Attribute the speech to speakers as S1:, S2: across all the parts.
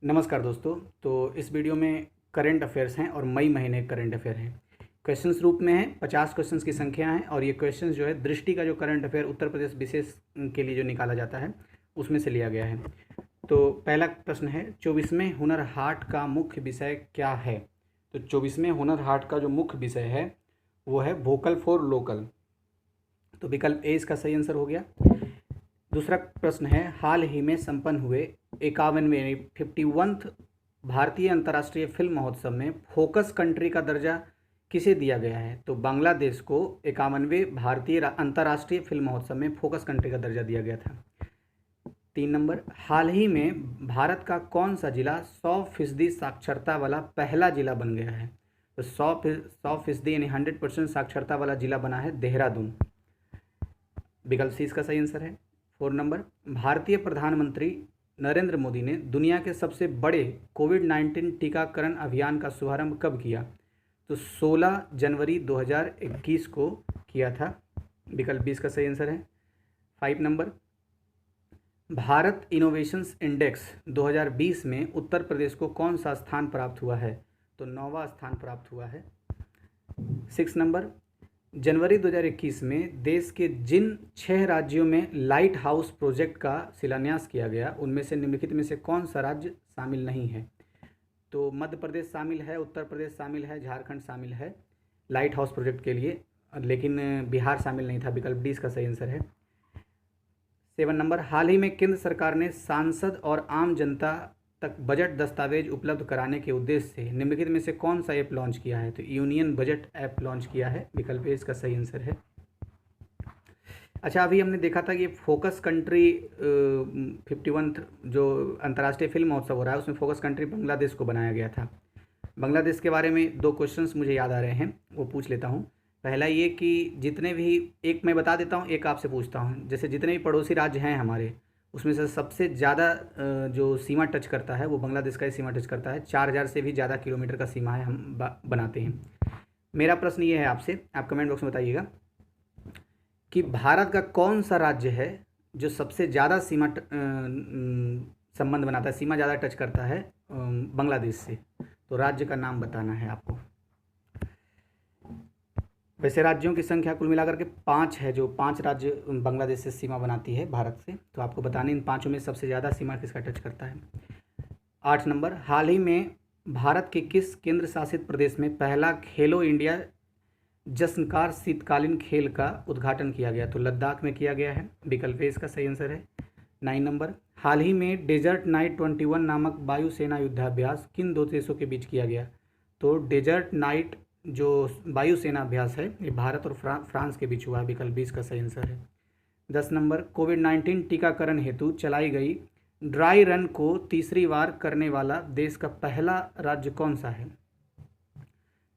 S1: नमस्कार दोस्तों। तो इस वीडियो में करंट अफेयर्स हैं और मई महीने करंट अफेयर हैं। क्वेश्चंस रूप में है, 50 क्वेश्चंस की संख्या है और ये क्वेश्चंस जो है दृष्टि का जो करंट अफेयर उत्तर प्रदेश विशेष के लिए जो निकाला जाता है उसमें से लिया गया है। तो पहला प्रश्न है, 24वें हुनर हाट का मुख्य विषय क्या है? तो 24वें हुनर हाट का जो मुख्य विषय है वो है वोकल फॉर लोकल। तो विकल्प ए इसका सही आंसर हो गया। दूसरा प्रश्न है, हाल ही में संपन्न हुए 51वें 51th भारतीय अंतर्राष्ट्रीय फिल्म महोत्सव में फोकस कंट्री का दर्जा किसे दिया गया है? तो बांग्लादेश को 51वें भारतीय अंतर्राष्ट्रीय फिल्म महोत्सव में फोकस कंट्री का दर्जा दिया गया था। 3 नंबर, हाल ही में भारत का कौन सा जिला 100% साक्षरता वाला पहला जिला बन गया है? तो 100% यानी 100% साक्षरता वाला जिला बना है देहरादून। विकल्प सी इसका सही आंसर है। 4 नंबर, भारतीय प्रधानमंत्री नरेंद्र मोदी ने दुनिया के सबसे बड़े कोविड-19 टीकाकरण अभियान का शुभारंभ कब किया? तो 16 जनवरी 2021 को किया था। विकल्प बी इसका सही आंसर है। 5 नंबर, भारत इनोवेशंस इंडेक्स 2020 में उत्तर प्रदेश को कौन सा स्थान प्राप्त हुआ है? तो 9वां स्थान प्राप्त हुआ है। 6 नंबर, जनवरी 2021 में देश के जिन 6 राज्यों में लाइट हाउस प्रोजेक्ट का शिलान्यास किया गया उनमें से निम्नलिखित में से कौन सा राज्य शामिल नहीं है? तो मध्य प्रदेश शामिल है, उत्तर प्रदेश शामिल है, झारखंड शामिल है लाइट हाउस प्रोजेक्ट के लिए, लेकिन बिहार शामिल नहीं था। विकल्प डी इसका सही आंसर है। 7 नंबर, हाल ही में केंद्र सरकार ने सांसद और आम जनता तक बजट दस्तावेज उपलब्ध कराने के उद्देश्य से निम्नलिखित में से कौन सा ऐप लॉन्च किया है? तो यूनियन बजट ऐप लॉन्च किया है। विकल्प ए इसका सही आंसर है। अच्छा, अभी हमने देखा था कि फोकस कंट्री 51 जो अंतर्राष्ट्रीय फिल्म महोत्सव हो रहा है उसमें फोकस कंट्री बांग्लादेश को बनाया गया था। बांग्लादेश के बारे में 2 क्वेश्चंस मुझे याद आ रहे हैं, वो पूछ लेता हूँ। पहला ये कि जितने भी, एक मैं बता देता हूँ, एक आपसे पूछता हूँ। जैसे जितने भी पड़ोसी राज्य हैं हमारे, उसमें से सबसे ज़्यादा जो सीमा टच करता है वो बांग्लादेश का ही सीमा टच करता है। 4000 से भी ज़्यादा किलोमीटर का सीमा है, हम बनाते हैं। मेरा प्रश्न ये है आपसे, आप कमेंट बॉक्स में बताइएगा कि भारत का कौन सा राज्य है जो सबसे ज़्यादा सीमा संबंध बनाता है, सीमा ज़्यादा टच करता है बांग्लादेश से? तो राज्य का नाम बताना है आपको। वैसे राज्यों की संख्या कुल मिलाकर के 5 है, जो 5 राज्य बांग्लादेश से सीमा बनाती है भारत से। तो आपको बताने इन 5 में सबसे ज़्यादा सीमा किसका टच करता है। 8 नंबर, हाल ही में भारत के किस केंद्र शासित प्रदेश में पहला खेलो इंडिया जश्नकार शीतकालीन खेल का उद्घाटन किया गया? तो लद्दाख में किया गया है। विकल्प ए इसका सही आंसर है। 9 नंबर, हाल ही में डेजर्ट नाइट 21 नामक वायुसेना युद्धाभ्यास किन 2 देशों के बीच किया गया? तो डेजर्ट नाइट जो वायुसेना अभ्यास है ये भारत और फ्रांस के बीच हुआ है। विकल्प बी इसका सही आंसर है। 10 नंबर, कोविड-19 टीकाकरण हेतु चलाई गई ड्राई रन को तीसरी बार करने वाला देश का पहला राज्य कौन सा है?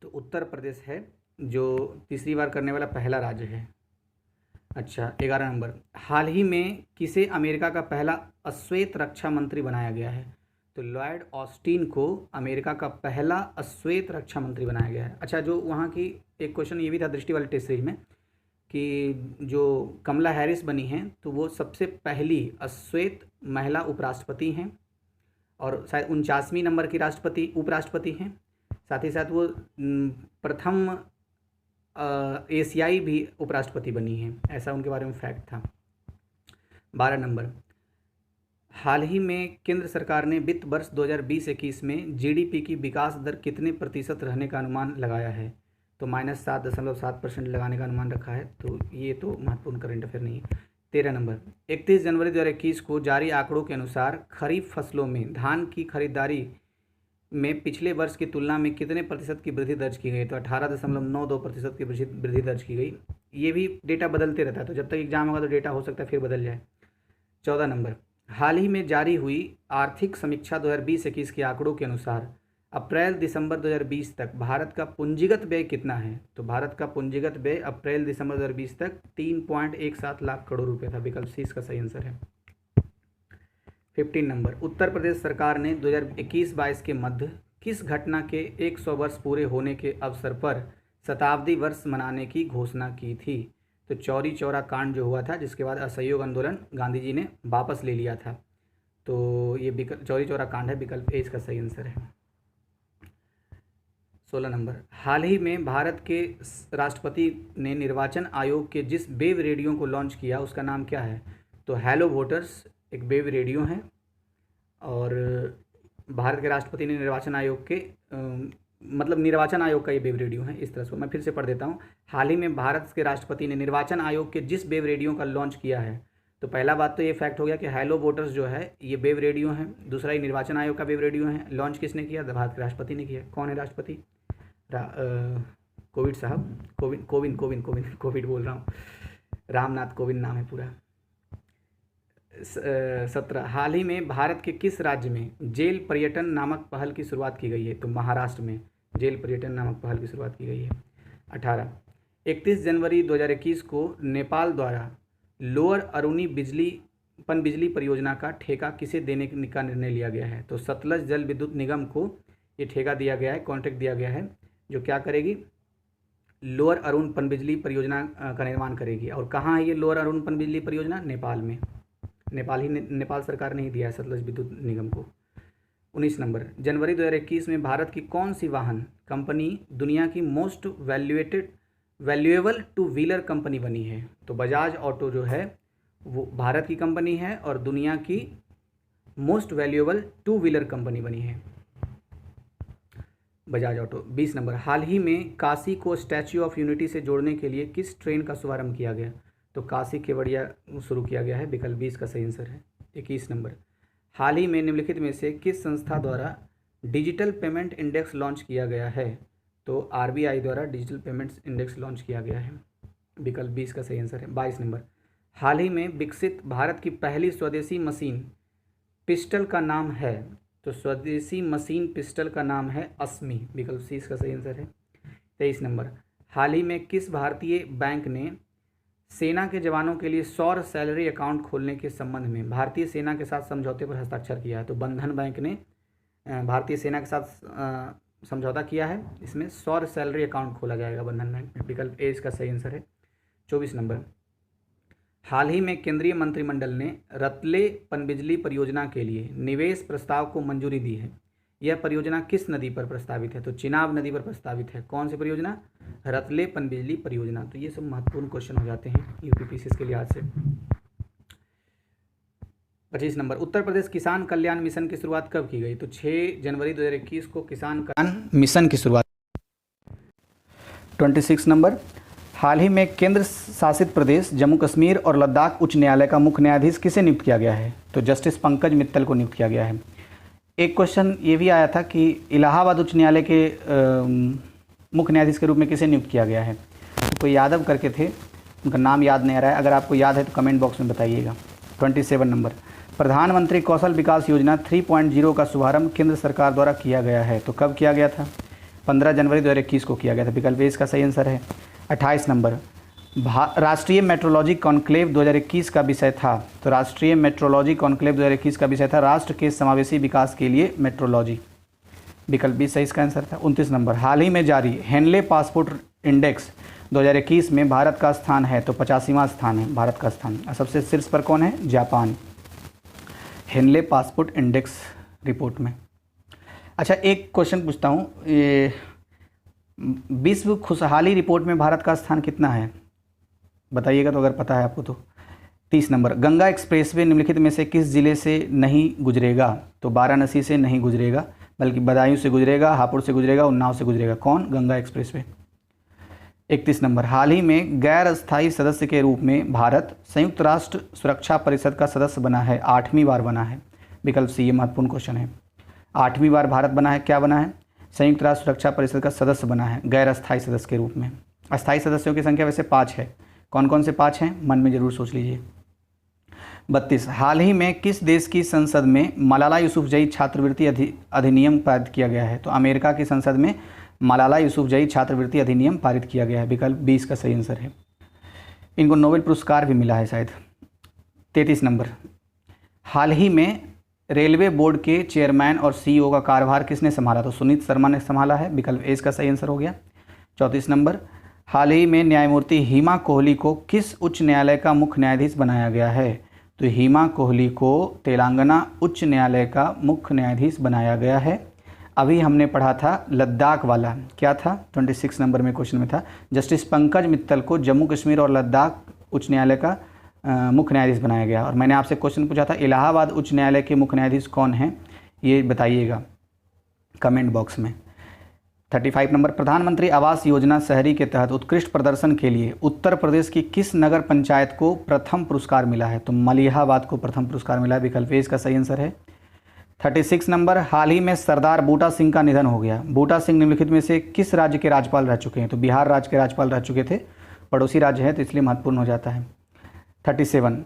S1: तो उत्तर प्रदेश है जो तीसरी बार करने वाला पहला राज्य है। अच्छा, 11 नंबर, हाल ही में किसे अमेरिका का पहला अश्वेत रक्षा मंत्री बनाया गया है? तो लॉयड ऑस्टिन को अमेरिका का पहला अश्वेत रक्षा मंत्री बनाया गया है। अच्छा, जो वहाँ की एक क्वेश्चन ये भी था दृष्टि वाले टेस्ट सीरीज में कि जो कमला हैरिस बनी हैं तो वो सबसे पहली अश्वेत महिला उपराष्ट्रपति हैं और शायद 49वीं नंबर की राष्ट्रपति उपराष्ट्रपति हैं। साथ ही साथ वो प्रथम एशियाई भी उपराष्ट्रपति बनी हैं, ऐसा उनके बारे में फैक्ट था। 12 नंबर, हाल ही में केंद्र सरकार ने वित्त वर्ष 2020-21 में जीडीपी की विकास दर कितने प्रतिशत रहने का अनुमान लगाया है? तो -7.7% लगाने का अनुमान रखा है। तो ये तो महत्वपूर्ण करंट अफेयर नहीं है। 13 नंबर, 31 जनवरी 2021 को जारी आंकड़ों के अनुसार खरीफ फसलों में धान की खरीदारी में पिछले वर्ष की तुलना में कितने प्रतिशत की वृद्धि दर्ज की गई? तो 18.92% की वृद्धि दर्ज की गई। ये भी डेटा बदलते रहता है, तो जब तक एग्जाम होगा तो डेटा हो सकता है फिर बदल जाए। 14 नंबर, हाल ही में जारी हुई आर्थिक समीक्षा 2020-21 के आंकड़ों के अनुसार अप्रैल दिसंबर 2020 तक भारत का पूंजीगत व्यय कितना है? तो भारत का पूंजीगत व्यय अप्रैल दिसंबर 2020 तक 3.17 लाख करोड़ रुपये था। विकल्प सी इसका सही आंसर है। 15 नंबर, उत्तर प्रदेश सरकार ने 2021-22 के मध्य किस घटना के 100 वर्ष पूरे होने के अवसर पर शताब्दी वर्ष मनाने की घोषणा की थी? तो चौरी चौरा कांड जो हुआ था जिसके बाद असहयोग आंदोलन गांधी जी ने वापस ले लिया था। तो ये विकल्प चौरी चौरा कांड है, विकल्प ए इसका सही आंसर है। 16 नंबर, हाल ही में भारत के राष्ट्रपति ने निर्वाचन आयोग के जिस वेब रेडियो को लॉन्च किया उसका नाम क्या है? तो हेलो वोटर्स एक वेब रेडियो है, और भारत के राष्ट्रपति ने निर्वाचन आयोग के मतलब निर्वाचन आयोग का ये वेब रेडियो है। इस तरह से मैं फिर से पढ़ देता हूँ। हाल ही में भारत के राष्ट्रपति ने निर्वाचन आयोग के जिस वेब रेडियो का लॉन्च किया है, तो पहला बात तो ये फैक्ट हो गया कि हेलो वोटर्स जो है ये वेब रेडियो है। दूसरा, ये निर्वाचन आयोग का वेब रेडियो है। लॉन्च किसने किया? भारत के राष्ट्रपति ने किया। कौन है राष्ट्रपति? कोविंद साहब, कोविंद बोल रहा हूँ, रामनाथ कोविंद नाम है पूरा। 17, हाल ही में भारत के किस राज्य में जेल पर्यटन नामक पहल की शुरुआत की गई है? तो महाराष्ट्र में जेल पर्यटन नामक पहल की शुरुआत की गई है। 18, 31 जनवरी 2021 को नेपाल द्वारा लोअर अरुणी बिजली परियोजना का ठेका किसे देने का निर्णय लिया गया है? तो सतलज जल विद्युत निगम को ये ठेका दिया गया है, कॉन्ट्रैक्ट दिया गया है, जो क्या करेगी? लोअर अरुण पनबिजली परियोजना का निर्माण करेगी। और कहाँ है ये लोअर अरुण पनबिजली परियोजना? नेपाल में। नेपाल सरकार ने ही दिया है सतलज विद्युत निगम को। 19 नंबर, जनवरी 2021 में भारत की कौन सी वाहन कंपनी दुनिया की most valuable two wheeler company बनी है? तो बजाज ऑटो जो है वो भारत की कंपनी है और दुनिया की most valuable two wheeler company बनी है बजाज ऑटो। 20 नंबर, हाल ही में काशी को स्टैच्यू ऑफ यूनिटी से जोड़ने के लिए किस ट्रेन का शुभारंभ किया गया? तो काशी केवड़िया शुरू किया गया है, विकल्प 20 का सही आंसर है। 21 नंबर, हाल ही में निम्नलिखित में से किस संस्था द्वारा डिजिटल पेमेंट इंडेक्स लॉन्च किया गया है? तो आरबीआई द्वारा डिजिटल पेमेंट्स इंडेक्स लॉन्च किया गया है, विकल्प 20 का सही आंसर है। 22 नंबर, हाल ही में विकसित भारत की पहली स्वदेशी मशीन पिस्टल का नाम है? तो स्वदेशी मशीन पिस्टल का नाम है अस्मी, विकल्प 30 का सही आंसर है। 23 नंबर, हाल ही में किस भारतीय बैंक ने सेना के जवानों के लिए सौर सैलरी अकाउंट खोलने के संबंध में भारतीय सेना के साथ समझौते पर हस्ताक्षर किया है? तो बंधन बैंक ने भारतीय सेना के साथ समझौता किया है, इसमें सौर सैलरी अकाउंट खोला जाएगा बंधन बैंक में, विकल्प ए इसका सही आंसर है। 24 नंबर, हाल ही में केंद्रीय मंत्रिमंडल ने रतले पनबिजली परियोजना के लिए निवेश प्रस्ताव को मंजूरी दी है। यह परियोजना किस नदी पर प्रस्तावित है? तो चिनाब नदी पर प्रस्तावित है। कौन सी परियोजना? रतले पनबिजली परियोजना। तो ये सब महत्वपूर्ण क्वेश्चन हो जाते हैं यूपीपीसीएस के लिहाज से। 25 नंबर, उत्तर प्रदेश किसान कल्याण मिशन की शुरुआत कब की गई? तो 6 जनवरी 2021 को किसान कल्याण मिशन की शुरुआत। 26 नंबर, हाल ही में केंद्र शासित प्रदेश जम्मू कश्मीर और लद्दाख उच्च न्यायालय का मुख्य न्यायाधीश किसे नियुक्त किया गया है? तो जस्टिस पंकज मित्तल को नियुक्त किया गया है। एक क्वेश्चन ये भी आया था कि इलाहाबाद उच्च न्यायालय के मुख्य न्यायाधीश के रूप में किसे नियुक्त किया गया है? तो कोई यादव करके थे, उनका नाम याद नहीं आ रहा है, अगर आपको याद है तो कमेंट बॉक्स में बताइएगा। 27 नंबर, प्रधानमंत्री कौशल विकास योजना 3.0 का शुभारंभ केंद्र सरकार द्वारा किया गया है। तो कब किया गया था? 15 जनवरी 2021 को किया गया था, विकल्प इसका सही आंसर है। 28 नंबर, राष्ट्रीय मेट्रोलॉजी कॉन्क्लेव 2021 का विषय था। तो राष्ट्रीय मेट्रोलॉजी कॉन्क्लेव 2021 का विषय था राष्ट्र के समावेशी विकास के लिए मेट्रोलॉजी, विकल्प 20 सही इसका आंसर था। 29 नंबर, हाल ही में जारी हेनले पासपोर्ट इंडेक्स 2021 में भारत का स्थान है? तो 85वां स्थान है भारत का स्थान। सबसे शीर्ष पर कौन है? Japan, Henley passport index report में। अच्छा, एक क्वेश्चन पूछता हूँ, ये विश्व खुशहाली रिपोर्ट में भारत का स्थान कितना है? बताइएगा तो अगर पता है आपको तो। 30 नंबर, गंगा एक्सप्रेसवे निम्नलिखित में से किस जिले से नहीं गुजरेगा? तो वाराणसी से नहीं गुजरेगा, बल्कि बदायूं से गुजरेगा, हापुड़ से गुजरेगा, उन्नाव से गुजरेगा। कौन? गंगा एक्सप्रेसवे। 31 नंबर, हाल ही में गैर अस्थायी सदस्य के रूप में भारत संयुक्त राष्ट्र सुरक्षा परिषद का सदस्य बना है, 8वीं बार बना है, विकल्प सी। ये महत्वपूर्ण क्वेश्चन है, 8वीं बार भारत बना है, क्या बना है? संयुक्त राष्ट्र सुरक्षा परिषद का सदस्य बना है गैर अस्थायी सदस्य के रूप में। अस्थायी सदस्यों की संख्या वैसे 5 है, कौन कौन से 5 हैं मन में जरूर सोच लीजिए। 32, हाल ही में किस देश की संसद में मलाला यूसुफजई छात्रवृत्ति अधिनियम पारित किया गया है? तो अमेरिका की संसद में मलाला यूसुफजई छात्रवृत्ति अधिनियम पारित किया गया है, विकल्प 20 का सही आंसर है। इनको नोबेल पुरस्कार भी मिला है शायद। 33 नंबर, हाल ही में रेलवे बोर्ड के चेयरमैन और सीईओ का कार्यभार किसने संभाला? तो सुनीत शर्मा ने संभाला है, विकल्प ए इसका सही आंसर हो गया। 34 नंबर, हाल ही में न्यायमूर्ति हिमा कोहली को किस उच्च न्यायालय का मुख्य न्यायाधीश बनाया गया है? तो हिमा कोहली को तेलंगाना उच्च न्यायालय का मुख्य न्यायाधीश बनाया गया है। अभी हमने पढ़ा था लद्दाख वाला, क्या था 26 नंबर में क्वेश्चन में था, जस्टिस पंकज मित्तल को जम्मू कश्मीर और लद्दाख उच्च न्यायालय का मुख्य न्यायाधीश बनाया गया। और मैंने आपसे क्वेश्चन पूछा था इलाहाबाद उच्च न्यायालय के मुख्य न्यायाधीश कौन हैं, ये बताइएगा कमेंट बॉक्स में। 35 नंबर, प्रधानमंत्री आवास योजना शहरी के तहत उत्कृष्ट प्रदर्शन के लिए उत्तर प्रदेश की किस नगर पंचायत को प्रथम पुरस्कार मिला है? तो मलिहाबाद को प्रथम पुरस्कार मिला है, विकल्प ए इसका सही आंसर है। 36 नंबर, हाल ही में सरदार बूटा सिंह का निधन हो गया। बूटा सिंह निम्नलिखित में से किस राज्य के राज्यपाल रह चुके हैं? तो बिहार राज्य के राज्यपाल रह चुके थे, पड़ोसी राज्य है तो इसलिए महत्वपूर्ण हो जाता है। 37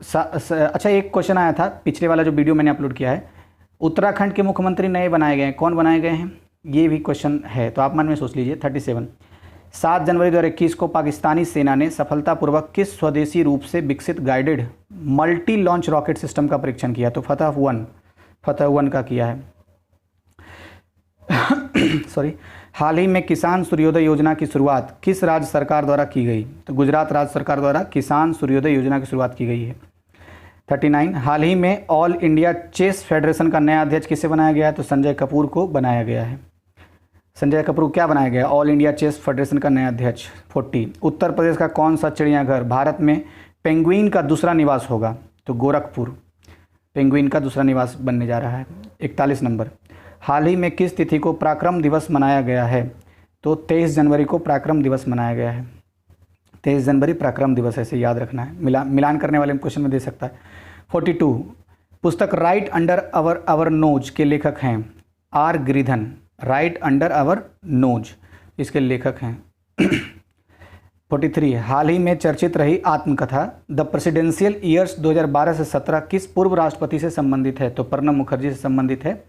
S1: अच्छा, एक क्वेश्चन आया था पिछले वाला जो वीडियो मैंने अपलोड किया है, उत्तराखंड के मुख्यमंत्री नए बनाए गए हैं, कौन बनाए गए हैं? ये भी क्वेश्चन है तो आप मन में सोच लीजिए। 37, 7 जनवरी 2021 को पाकिस्तानी सेना ने सफलतापूर्वक किस स्वदेशी रूप से विकसित guided multi launch rocket system का परीक्षण किया? तो फतह 1 का किया है। सॉरी, हाल ही में किसान सूर्योदय योजना की शुरुआत किस राज्य सरकार द्वारा की गई? तो गुजरात राज्य सरकार द्वारा किसान सूर्योदय योजना की शुरुआत की गई है। 39, हाल ही में ऑल इंडिया चेस फेडरेशन का नया अध्यक्ष किसे बनाया गया है? तो संजय कपूर को बनाया गया है। संजय कपूर को क्या बनाया गया? ऑल इंडिया चेस फेडरेशन का नया अध्यक्ष। 40, उत्तर प्रदेश का कौन सा चिड़ियाघर भारत में पेंगुइन का दूसरा निवास होगा? तो गोरखपुर पेंगुइन का दूसरा निवास बनने जा रहा है। 41 नंबर, हाल ही में किस तिथि को पराक्रम दिवस मनाया गया है? तो 23 जनवरी को पराक्रम दिवस मनाया गया है। 23 जनवरी पराक्रम दिवस, ऐसे याद रखना है, मिलान करने वाले क्वेश्चन में दे सकता है। 42, पुस्तक राइट अंडर अवर नोज के लेखक हैं R Giridhan. Right under our nose इसके लेखक हैं। 43, हाल ही में चर्चित रही आत्मकथा द प्रेसिडेंशियल ईयर्स 2012 से 17 किस पूर्व राष्ट्रपति से संबंधित है? तो प्रणब मुखर्जी से संबंधित है,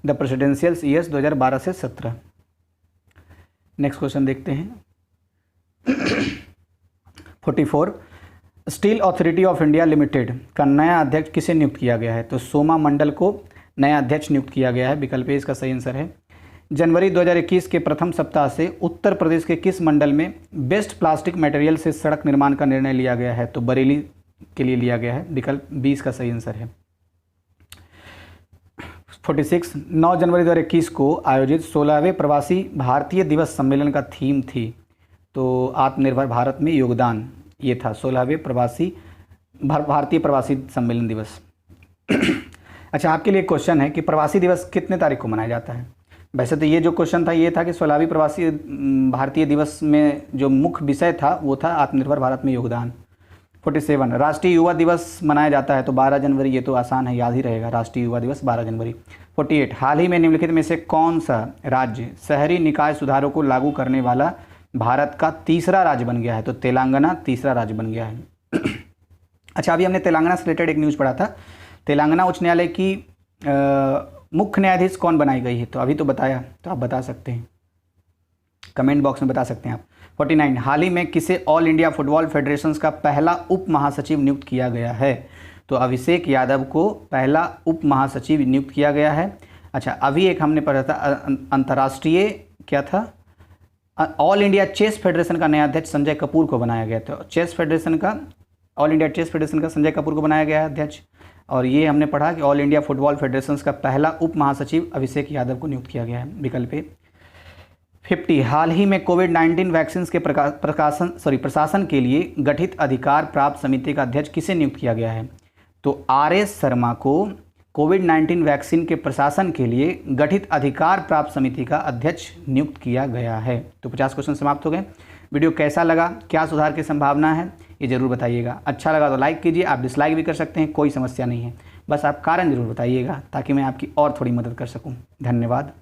S1: द प्रेसिडेंशियल ईयर्स 2012 से 17। नेक्स्ट क्वेश्चन देखते हैं। 44, steel authority of India limited का नया अध्यक्ष किसे नियुक्त किया गया है? तो सोमा मंडल को नया अध्यक्ष नियुक्त किया गया है, विकल्प ए इसका सही आंसर है। जनवरी 2021 के प्रथम सप्ताह से उत्तर प्रदेश के किस मंडल में बेस्ट प्लास्टिक मटेरियल से सड़क निर्माण का निर्णय लिया गया है? तो बरेली के लिए लिया गया है, विकल्प बी इसका सही आंसर है। 46, 9 जनवरी 2021 को आयोजित 16वें प्रवासी भारतीय दिवस सम्मेलन का थीम थी? तो आत्मनिर्भर भारत में योगदान, ये था 16वें भारतीय प्रवासी सम्मेलन दिवस। अच्छा, आपके लिए क्वेश्चन है कि प्रवासी दिवस कितने तारीख को मनाया जाता है? वैसे तो ये जो क्वेश्चन था ये था कि 16वीं प्रवासी भारतीय दिवस में जो मुख्य विषय था वो था आत्मनिर्भर भारत में योगदान। 47, राष्ट्रीय युवा दिवस मनाया जाता है तो 12 जनवरी, ये तो आसान है, याद ही रहेगा, राष्ट्रीय युवा दिवस 12 जनवरी। 48, हाल ही में निम्नलिखित में से कौन सा राज्य शहरी निकाय सुधारों को लागू करने वाला भारत का तीसरा राज्य बन गया है? तो तेलंगाना तीसरा राज्य बन गया है। अच्छा, अभी हमने तेलंगाना से रिलेटेड एक न्यूज़ पढ़ा था, तेलंगाना उच्च न्यायालय की मुख्य न्यायाधीश कौन बनाई गई है? तो अभी तो बताया, तो आप बता सकते हैं, कमेंट बॉक्स में बता सकते हैं आप। 49, हाल ही में किसे ऑल इंडिया फुटबॉल फेडरेशन का पहला उप महासचिव नियुक्त किया गया है? तो अभिषेक यादव को पहला उप महासचिव नियुक्त किया गया है। अच्छा, अभी एक हमने पढ़ा था अंतर्राष्ट्रीय, क्या था, ऑल इंडिया चेस फेडरेशन का नया अध्यक्ष संजय कपूर को बनाया गया। तो चेस फेडरेशन का, ऑल इंडिया चेस फेडरेशन का संजय कपूर को बनाया गया है अध्यक्ष। और ये हमने पढ़ा कि ऑल इंडिया फुटबॉल फेडरेशन का पहला उप महासचिव अभिषेक यादव को नियुक्त किया गया है, विकल्प ए। 50, हाल ही में कोविड-19 वैक्सीन के प्रशासन के लिए गठित अधिकार प्राप्त समिति का अध्यक्ष किसे नियुक्त किया गया है? तो आर.एस. शर्मा को कोविड-19 वैक्सीन के प्रशासन के लिए गठित अधिकार प्राप्त समिति का अध्यक्ष नियुक्त किया गया है। तो 50 क्वेश्चन समाप्त हो गए। वीडियो कैसा लगा, क्या सुधार की संभावना है, ये ज़रूर बताइएगा। अच्छा लगा तो लाइक कीजिए, आप डिसलाइक भी कर सकते हैं, कोई समस्या नहीं है, बस आप कारण ज़रूर बताइएगा ताकि मैं आपकी और थोड़ी मदद कर सकूं। धन्यवाद।